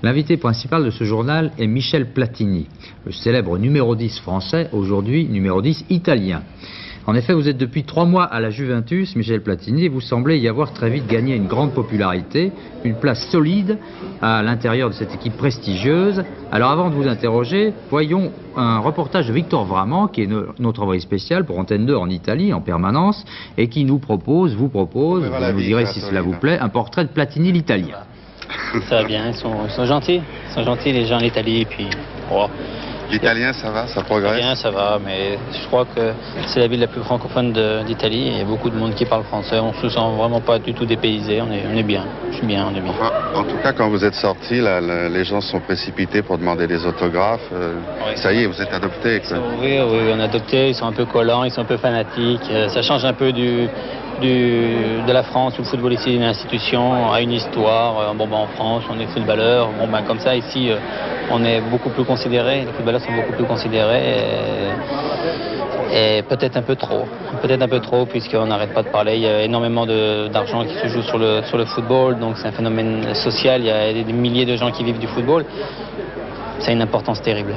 L'invité principal de ce journal est Michel Platini, le célèbre numéro 10 français, aujourd'hui numéro 10 italien. En effet, vous êtes depuis 3 mois à la Juventus, Michel Platini, et vous semblez y avoir très vite gagné une grande popularité, une place solide à l'intérieur de cette équipe prestigieuse. Alors avant de vous interroger, voyons un reportage de Victor Vraman, qui est notre envoyé spécial pour Antenne 2 en Italie, en permanence, et qui nous propose, vous nous direz si cela vous plaît, un portrait de Platini l'Italien. Ça va bien, ils sont gentils, les gens en Italie, et puis... Oh. L'italien, ça va, ça progresse? L'italien, ça va, mais je crois que c'est la ville la plus francophone d'Italie. Il y a beaucoup de monde qui parle français. On se sent vraiment pas du tout dépaysé. On est bien. Je suis bien, on est bien. Enfin, en tout cas, quand vous êtes sortis, les gens se sont précipités pour demander des autographes. Oui. Ça y est, vous êtes adoptés, quoi. Oui, on est adoptés. Ils sont un peu collants, ils sont un peu fanatiques. Ça change un peu de la France, où le football ici est une institution, a une histoire. En France, on est footballeur. Comme ça, ici, on est beaucoup plus considérés. Les footballeurs sont beaucoup plus considérés. Et peut-être un peu trop, puisqu'on n'arrête pas de parler. Il y a énormément d'argent qui se joue sur le football, donc c'est un phénomène social. Il y a des milliers de gens qui vivent du football. Ça a une importance terrible.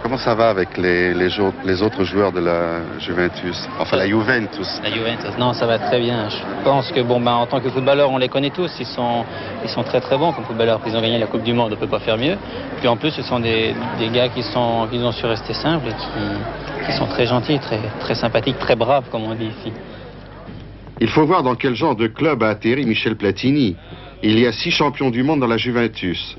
Comment ça va avec les autres joueurs de la Juventus? Enfin, la Juventus. La Juventus, non, ça va très bien. Je pense que, en tant que footballeurs, on les connaît tous. Ils sont très très bons comme footballeurs. Ils ont gagné la Coupe du Monde, on ne peut pas faire mieux. Puis en plus, ce sont des gars qui ont su rester simples et qui sont très gentils, très, très sympathiques, très braves, comme on dit ici. Il faut voir dans quel genre de club a atterri Michel Platini. Il y a 6 champions du monde dans la Juventus.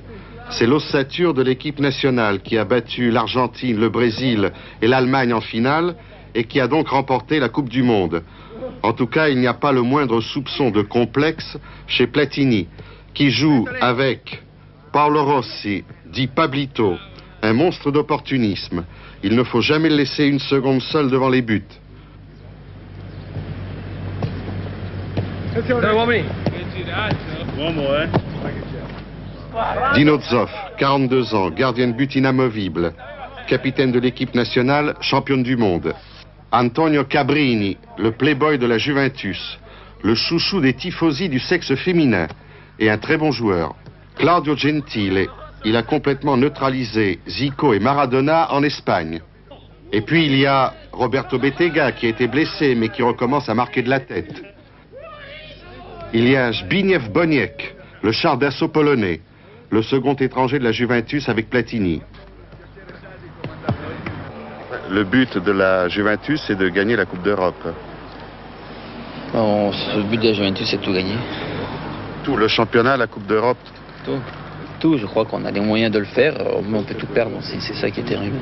C'est l'ossature de l'équipe nationale qui a battu l'Argentine, le Brésil et l'Allemagne en finale et qui a donc remporté la Coupe du Monde. En tout cas, il n'y a pas le moindre soupçon de complexe chez Platini, qui joue avec Paolo Rossi, dit Pablito, un monstre d'opportunisme. Il ne faut jamais le laisser une seconde seule devant les buts. Dino Zoff, 42 ans, gardien de but inamovible, capitaine de l'équipe nationale, championne du monde. Antonio Cabrini, le playboy de la Juventus, le chouchou des tifosi du sexe féminin et un très bon joueur. Claudio Gentile, il a complètement neutralisé Zico et Maradona en Espagne. Et puis il y a Roberto Bettega qui a été blessé mais qui recommence à marquer de la tête. Il y a Zbigniew Boniek, le char d'assaut polonais, le second étranger de la Juventus avec Platini. Le but de la Juventus, c'est de gagner la Coupe d'Europe. Le but de la Juventus, c'est de tout gagner. Tout, le championnat, la Coupe d'Europe. Tout, je crois qu'on a les moyens de le faire, mais on peut tout perdre aussi, c'est ça qui est terrible.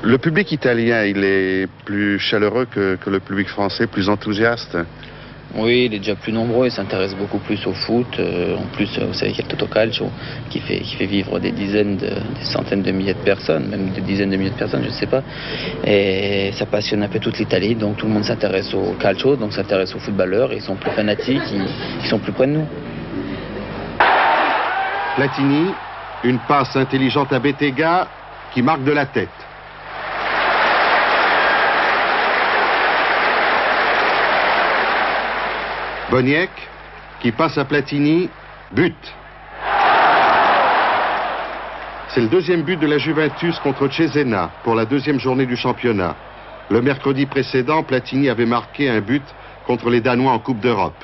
Le public italien, il est plus chaleureux que le public français, plus enthousiaste? Oui, il est déjà plus nombreux, il s'intéresse beaucoup plus au foot. En plus, vous savez qu'il y a le Totocalcio qui fait vivre des centaines de milliers de personnes, même des dizaines de milliers de personnes, je ne sais pas. Et ça passionne un peu toute l'Italie, donc tout le monde s'intéresse au calcio, donc s'intéresse aux footballeurs, ils sont plus fanatiques, ils sont plus près de nous. Platini, une passe intelligente à Bettega qui marque de la tête. Boniek, qui passe à Platini, but. C'est le deuxième but de la Juventus contre Cesena pour la deuxième journée du championnat. Le mercredi précédent, Platini avait marqué un but contre les Danois en Coupe d'Europe.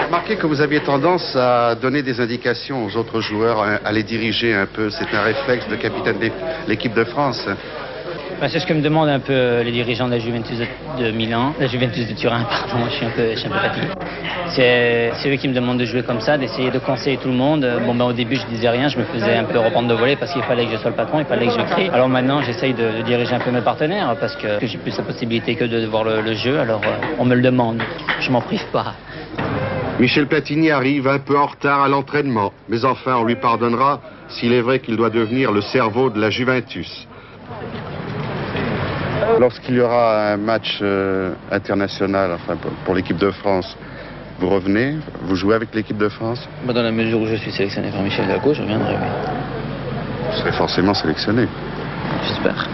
Remarquez que vous aviez tendance à donner des indications aux autres joueurs, à les diriger un peu. C'est un réflexe de capitaine de l'équipe de France. C'est ce que me demandent un peu les dirigeants de la Juventus de Milan, la Juventus de Turin, pardon, je suis un peu fatigué. C'est eux qui me demandent de jouer comme ça, d'essayer de conseiller tout le monde. Au début je disais rien, je me faisais un peu reprendre de voler parce qu'il fallait que je sois le patron, il fallait que je crie. Alors maintenant j'essaye de diriger un peu mes partenaires parce que j'ai plus la possibilité que de voir le jeu, alors on me le demande, je m'en prive pas. Michel Platini arrive un peu en retard à l'entraînement, mais enfin on lui pardonnera s'il est vrai qu'il doit devenir le cerveau de la Juventus. Lorsqu'il y aura un match international, enfin pour l'équipe de France, vous revenez, vous jouez avec l'équipe de France? Dans la mesure où je suis sélectionné par Michel Delacaux, je reviendrai, oui. Vous serez forcément sélectionné. J'espère.